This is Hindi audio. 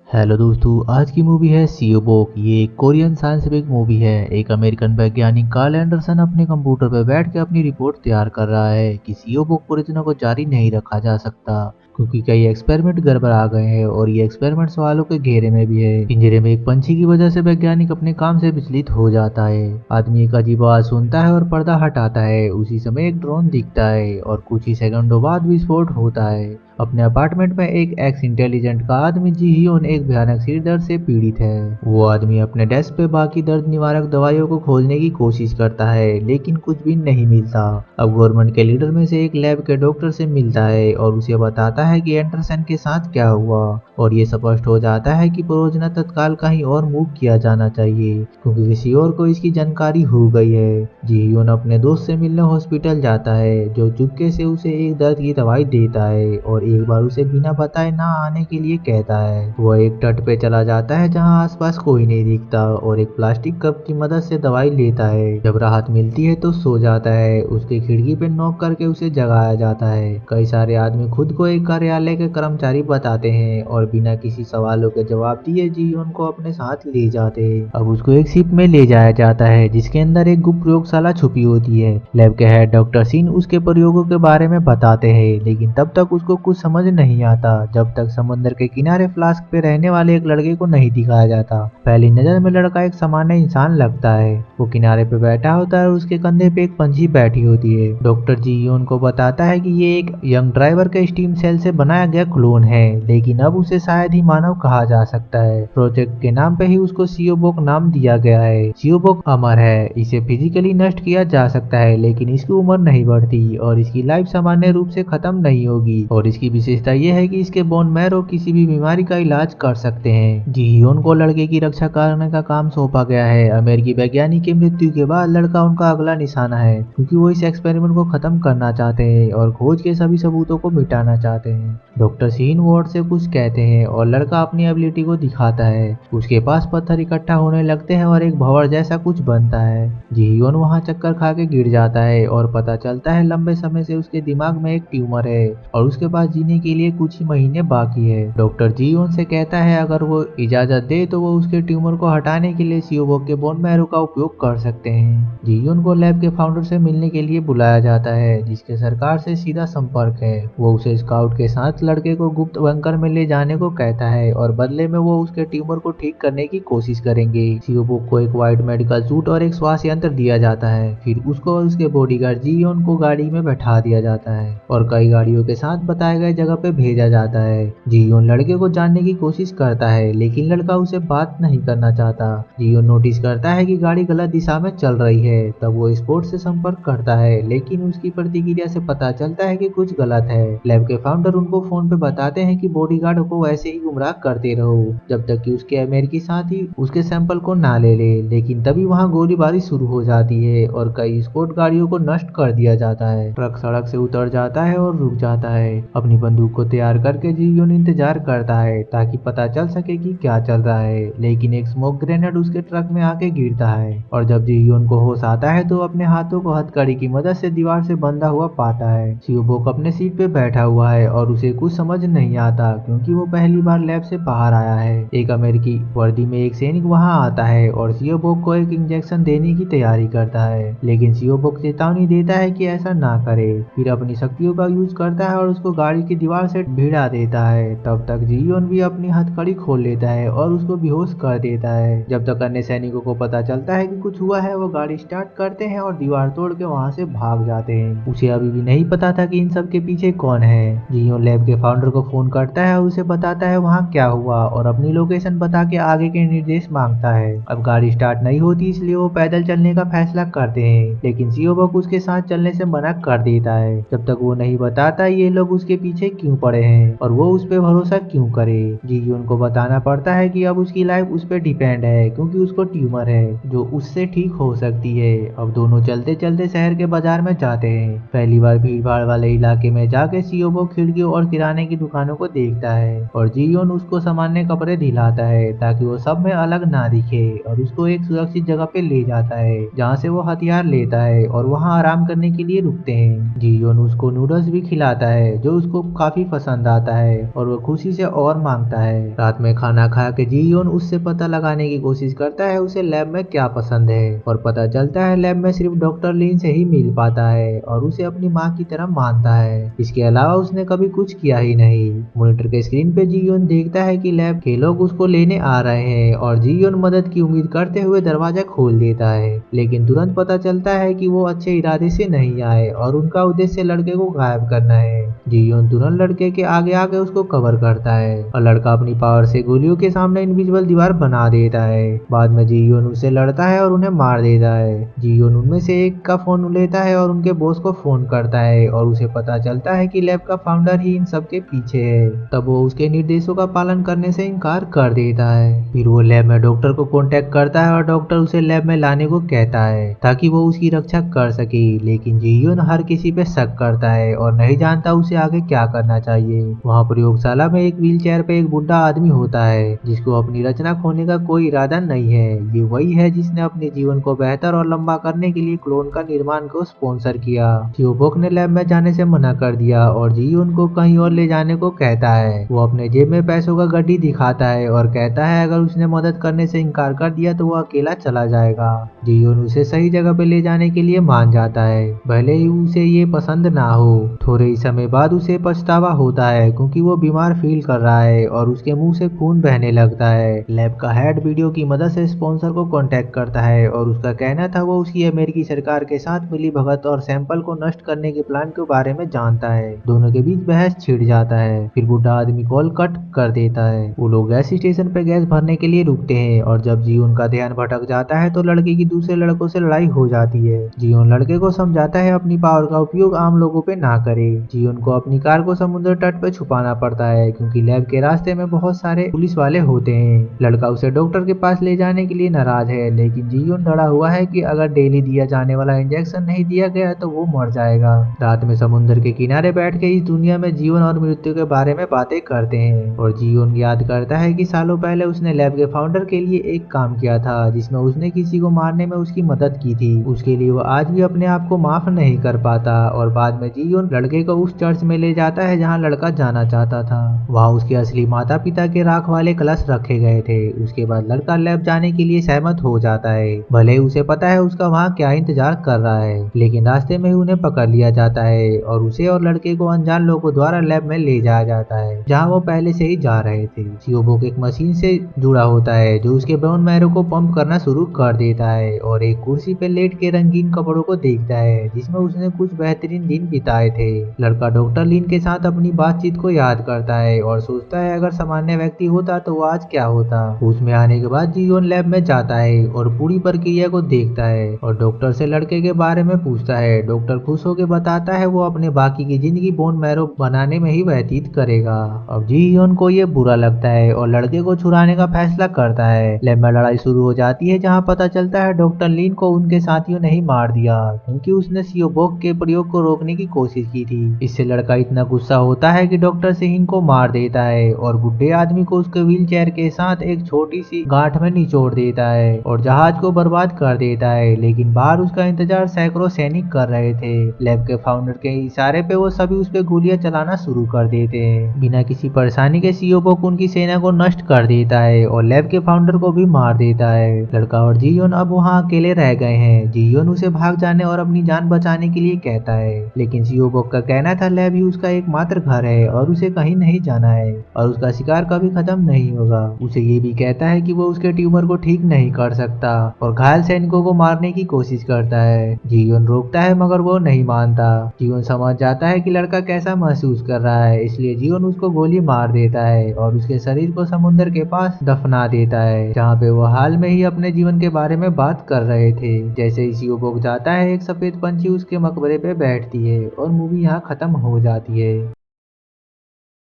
हेलो दोस्तों, आज की मूवी है सीओबोक। ये एक कोरियन साइंटिफिक मूवी है। एक अमेरिकन वैज्ञानिक कार्ल एंडरसन अपने कंप्यूटर पर बैठ के अपनी रिपोर्ट तैयार कर रहा है कि सीओबोक परियोजना को जारी नहीं रखा जा सकता क्योंकि कई एक्सपेरिमेंट गड़बड़ा गए हैं और ये एक्सपेरिमेंट सवालों के घेरे में भी है। पिंजरे में एक पंछी की वजह से वैज्ञानिक अपने काम से विचलित हो जाता है। आदमी एक अजीब आवाज सुनता है और पर्दा हटाता है। उसी समय एक ड्रोन दिखता है और कुछ ही सेकंडों बाद विस्फोट होता है। अपने अपार्टमेंट में एक एक्स इंटेलिजेंट का आदमी जी हियोन एक भयानक सिर दर्द से पीड़ित है। वो आदमी अपने डेस्क पे बाकी दर्द निवारक दवाइयों को खोजने की कोशिश करता है लेकिन कुछ भी नहीं मिलता। अब गवर्नमेंट के लीडर में से एक लैब के डॉक्टर से मिलता है और उसे बताता है कि एंडरसन के साथ क्या हुआ और ये स्पष्ट हो जाता है कि परियोजना तत्काल कहीं और मूव किया जाना चाहिए क्योंकि किसी और को इसकी जानकारी हो गई है। जी हियोन अपने दोस्त से मिलने हॉस्पिटल जाता है जो चुपके से उसे एक दर्द की दवाई देता है और एक बार उसे बिना बताए ना आने के लिए कहता है। वह एक तट पे चला जाता है जहां आसपास कोई नहीं दिखता और एक प्लास्टिक कप की मदद से दवाई लेता है। जब राहत मिलती है तो सो जाता है। उसके खिड़की पे नॉक करके उसे जगाया जाता है। कई सारे आदमी खुद को एक कार्यालय के कर्मचारी बताते हैं और बिना किसी सवालों के जवाब दिए जी उनको अपने साथ ले जाते हैं। अब उसको एक शिप में ले जाया जाता है जिसके अंदर एक गुप्त प्रयोगशाला छुपी होती है। लैब के हेड डॉक्टर सिन उसके प्रयोगों के बारे में बताते हैं लेकिन तब तक उसको कुछ समझ नहीं आता जब तक समुद्र के किनारे फ्लास्क पे रहने वाले एक लड़के को नहीं दिखाया जाता। पहली नजर में लड़का एक सामान्य इंसान लगता है। वो किनारे पे बैठा होता है और उसके कंधे पे एक पंछी बैठी होती है। डॉक्टर जी उनको बताता है कि ये एक यंग ड्राइवर के स्टीम सेल से बनाया गया क्लोन है लेकिन अब उसे शायद ही मानव कहा जा सकता है। प्रोजेक्ट के नाम पे ही उसको सीओबोक नाम दिया गया है। सीओबोक अमर है, इसे फिजिकली नष्ट किया जा सकता है लेकिन इसकी उम्र नहीं बढ़ती और इसकी लाइफ सामान्य रूप से खत्म नहीं होगी और इसकी विशेषता यह है कि इसके बोन मैरो किसी भी बीमारी का इलाज कर सकते हैं। जी हियोन को लड़के की रक्षा करने का काम सौंपा गया है। अमेरिकी वैज्ञानिक की मृत्यु के बाद लड़का उनका अगला निशाना है क्योंकि वो इस एक्सपेरिमेंट को खत्म करना चाहते हैं और खोज के सभी सबूतों को मिटाना चाहते हैं। डॉक्टर सीन वार्ड से कुछ कहते हैं और लड़का अपनी एबिलिटी को दिखाता है। उसके पास पत्थर इकट्ठा होने लगते हैं और एक भंवर जैसा कुछ बनता है। जी हियोन वहां चक्कर खा के गिर जाता है और पता चलता है लंबे समय से उसके दिमाग में एक ट्यूमर है और उसके पास जीने के लिए कुछ ही महीने बाकी है। डॉक्टर जी हियोन से कहता है अगर वो इजाजत दे तो वो उसके ट्यूमर को हटाने के लिए सीओबोक के बोन मैरो का उपयोग कर सकते हैं। जी हियोन को लैब के फाउंडर से मिलने के लिए बुलाया जाता है जिसके सरकार से सीधा संपर्क है। वो उसे स्काउट के साथ लड़के को गुप्त बंकर में ले जाने को कहता है और बदले में वो उसके ट्यूमर को ठीक करने की कोशिश करेंगे। सीओबोक को एक व्हाइट मेडिकल सूट और एक श्वास यंत्र दिया जाता है। फिर उसको और उसके बॉडीगार्ड जीयोन को गाड़ी में बैठा दिया जाता है और कई गाड़ियों के साथ बताए गए जगह पे भेजा जाता है। जीयोन लड़के को जानने की कोशिश करता है लेकिन लड़का उसे बात नहीं करना चाहता। जीयोन नोटिस करता है कि गाड़ी गलत दिशा में चल रही है। तब वो स्पोर्ट से संपर्क करता है लेकिन उसकी प्रतिक्रिया से पता चलता है कि कुछ गलत है। लैब के फाउंडर उनको फोन पे बताते हैं कि बॉडीगार्ड को वैसे ही गुमराह करते रहो जब तक कि उसके अमेरिकी साथी उसके सैंपल को ना ले ले। लेकिन तभी वहां गोलीबारी शुरू हो जाती है और कई स्पोर्ट गाड़ियों को नष्ट कर दिया जाता है। ट्रक सड़क से उतर जाता है और रुक जाता है। अपनी बंदूक को तैयार करके जीयोन इंतजार करता है ताकि पता चल सके कि क्या चल रहा है लेकिन एक स्मोक ग्रेनेड उसके ट्रक में आके गिरता है और जब जीयोन को होश आता है तो अपने हाथों को हथकड़ी की मदद से दीवार से बंधा हुआ पाता है। सीओबोक अपने सीट पे बैठा हुआ है और उसे कुछ समझ नहीं आता क्योंकि वो पहली बार लैब से बाहर आया है। एक अमेरिकी वर्दी में एक सैनिक वहां आता है और सीओबोक को एक इंजेक्शन देने की तैयारी करता है लेकिन सीओबोक चेतावनी देता है कि ऐसा ना करे। फिर अपनी शक्तियों का यूज करता है और उसको गाड़ी की दीवार से भिड़ा देता है। तब तक जीयोन भी अपनी हथकड़ी खोल लेता है और उसको बेहोश कर देता है। जब तक अन्य सैनिकों को पता चलता है कि कुछ हुआ है वो गाड़ी स्टार्ट करते हैं और दीवार तोड़ के वहां से भाग जाते हैं। उसे अभी भी नहीं पता था कि इन सब के पीछे कौन है। जियोन लैब के फाउंडर को फोन करता है और उसे बताता है वहाँ क्या हुआ और अपनी लोकेशन बता के आगे के निर्देश मांगता है। अब गाड़ी स्टार्ट नहीं होती इसलिए वो पैदल चलने का फैसला करते हैं लेकिन सीओबोक उसके साथ चलने से मना कर देता है जब तक वो नहीं बताता ये लोग उसके पीछे क्यों पड़े हैं और वो उस पे भरोसा क्यों करे। जियोन को बताना पड़ता है कि अब उसकी लाइफ उस पे डिपेंड है क्योंकि उसको ट्यूमर है जो उससे ठीक हो सकती है। अब दोनों चलते चलते शहर के बाजार में जाते हैं। पहली बार भीड़ भाड़ वाले इलाके में जाके सीओबोक खिड़कियों और किराने की दुकानों को देखता है और जीयोन उसको सामान्य कपड़े दिलाता है ताकि वो सब में अलग ना दिखे और उसको एक सुरक्षित जगह पे ले जाता है जहाँ से वो हथियार लेता है और वहाँ आराम करने के लिए रुकते हैं। जीयोन उसको नूडल्स भी खिलाता है जो उसको काफी पसंद आता है और वो खुशी से और मांगता है। रात में खाना खा के जीयोन उससे पता लगाने की कोशिश करता है उसे लैब में क्या पसंद है और पता चलता है लैब में सिर्फ डॉक्टर लिन से ही मिल पाता है और उसे अपनी माँ की तरह मानता है। इसके अलावा उसने कभी कुछ किया ही नहीं। मॉनिटर के स्क्रीन पे जीयोन देखता है कि लैब के लोग उसको लेने आ रहे हैं और जीयोन मदद की उम्मीद करते हुए दरवाजा खोल देता है, लेकिन तुरंत पता चलता है कि वो अच्छे इरादे से नहीं आए और उनका उद्देश्य लड़के को गायब करना है। जीयोन तुरंत लड़के के आगे आके उसको कवर करता है और लड़का अपनी पावर से गोलियों के सामने इनविजिबल दीवार बना देता है। बाद में जीयोन उससे लड़ता है और उन्हें मार देता है। जीयोन उनमें से एक का फोन लेता है और उनके बॉस को फोन करता है और उसे पता चलता है कि लैब का फाउंडर ही इन सब के पीछे है। तब वो उसके निर्देशों का पालन करने से इनकार कर देता है। फिर वो लैब में डॉक्टर को कांटेक्ट करता है और डॉक्टर उसे लैब में लाने को कहता है ताकि वो उसकी रक्षा कर सके, लेकिन जीयोन हर किसी पे शक करता है और नहीं जानता उसे आगे क्या करना चाहिए। वहाँ प्रयोगशाला में एक व्हीलचेयर पे एक बुढ़ा आदमी होता है जिसको अपनी रचना खोने का कोई इरादा नहीं है। ये वही है जिसने अपने जीवन को बेहतर और लंबा करने के लिए क्लोन का निर्माण को स्पॉन्सर किया। सियोबोक ने लैब में जाने से मना कर दिया और जीयोन को कहीं और ले जाने को कहता है। वो अपने जेब में पैसों का गड्डी दिखाता है और कहता है अगर उसने मदद करने से इनकार कर दिया तो वो अकेला चला जाएगा। जीयोन उसे सही जगह पे ले जाने के लिए मान जाता है, भले ही उसे ये पसंद ना हो। थोड़े ही समय बाद उसे पछतावा होता है क्योंकि वो बीमार फील कर रहा है और उसके मुंह से खून बहने लगता है। लैब का हेड वीडियो की मदद से स्पॉन्सर को कांटेक्ट करता है और उसका कहना था वो उसकी अमेरिकी सरकार के साथ मिली भगत और सैंपल को नष्ट करने के प्लान के बारे में जानता है। दोनों के बीच बहस छिड़ जाता है। फिर बुढ़ा आदमी कॉल कट कर देता है। वो लोग गैस स्टेशन पे गैस भरने के लिए रुकते हैं और जब जीवन का ध्यान भटक जाता है तो लड़के की दूसरे लड़कों से लड़ाई हो जाती है। जीवन लड़के को समझाता है अपनी पावर का उपयोग आम लोगों पे ना करे। जीवन को अपनी कार को समुद्र तट पे छुपाना पड़ता है क्योंकि लैब के रास्ते में बहुत सारे पुलिस वाले होते हैं। लड़का उसे डॉक्टर के पास ले जाने के लिए नाराज है, लेकिन जीवन डरा हुआ है कि अगर डेली दिया जाने वाला इंजेक्शन नहीं दिया गया तो वो मर जाएगा। रात में समुद्र के किनारे बैठ के इस दुनिया में जीवन और मृत्यु के बारे में बातें करते हैं और जीवन याद करता है कि सालों पहले उसने लैब के फाउंडर के लिए एक काम किया था जिसमें उसने किसी को मारने में उसकी मदद की थी। उसके लिए वो आज भी अपने आप को माफ नहीं कर पाता और बाद में जीवन लड़के को उस चर्च में ले जाता है जहाँ लड़का जाना चाहता था। वहाँ उसके असली माता पिता के राख वाले कलश रखे गए थे। उसके बाद लड़का लैब जाने के लिए सहमत हो जाता है, भले ही उसे पता है उसका वहाँ क्या इंतजार कर रहा है, लेकिन रास्ते में ही उन्हें पकड़ लिया जाता है और उसे और लड़के को अनजान लोगों द्वारा लैब में ले जाया जाता है जहाँ वो पहले से ही जा रहे थे। सियोबोक एक मशीन से जुड़ा होता है जो उसके बोन मैरो को पंप करना शुरू कर देता है और एक कुर्सी पे लेट के रंगीन कपड़ों को देखता है जिसमें उसने कुछ बेहतरीन दिन बिताए थे। लड़का डॉक्टर लिन के साथ अपनी बातचीत को याद करता है और सोचता है अगर सामान्य व्यक्ति होता तो वो आज क्या होता। उसमें आने के बाद जीवन लैब में जाता है और पूरी प्रक्रिया को देखता है और डॉक्टर से लड़के के बारे में पूछता है। डॉक्टर खुश होकर बताता है वो अपने बाकी की जिंदगी बोन मैरो बनाने में ही व्यतीत करेगा। अब जीवन को ये बुरा लगता है और लड़के को छुड़ाने का फैसला करता है। लैब में लड़ाई शुरू हो जाती है जहाँ पता चलता है डॉक्टर लिन को उनके साथियों ने ही मार दिया क्योंकि उसने सियोबोक के प्रयोग को रोकने की कोशिश की थी। इससे लड़का इतना गुस्सा होता है कि डॉक्टर सिंह को मार देता है और बुढ़े आदमी को उसके व्हील चेयर के साथ एक छोटी सी गांठ में निचोड़ देता है और जहाज को बर्बाद कर देता है, लेकिन बाहर उसका इंतजार सैकड़ों सैनिक कर रहे थे। लैब के फाउंडर के इशारे पे वो सभी उस पे गोलियां चलाना शुरू कर देते हैं। बिना किसी परेशानी के सियोबोक उनकी सेना को नष्ट कर देता है और लैब के फाउंडर को भी मार देता है। लड़का और जीयोन अब वहाँ अकेले रह गए हैं। जीयोन उसे भाग जाने और अपनी जान बचाने के लिए कहता है, लेकिन सियोबोक का कहना था लैब ही उसका एकमात्र घर है और उसे कहीं नहीं जाना है और उसका शिकार कभी खत्म नहीं होगा। उसे ये भी कहता है कि वो उसके ट्यूमर को ठीक नहीं कर सकता और घायल सैनिकों को मारने की कोशिश करता है। जीवन रोकता है मगर वो नहीं मानता। जीवन समझ जाता है कि लड़का कैसा महसूस कर रहा है, इसलिए जीवन उसको गोली मार देता है और उसके शरीर को समुद्र के पास दफना देता है जहाँ पे वो हाल में ही अपने जीवन के बारे में बात कर रहे थे। जैसे ही सियोबोक जाता है एक सफेद पंछी उसके मकबरे पे बैठती है और मूवी यहाँ खत्म हो जाती है।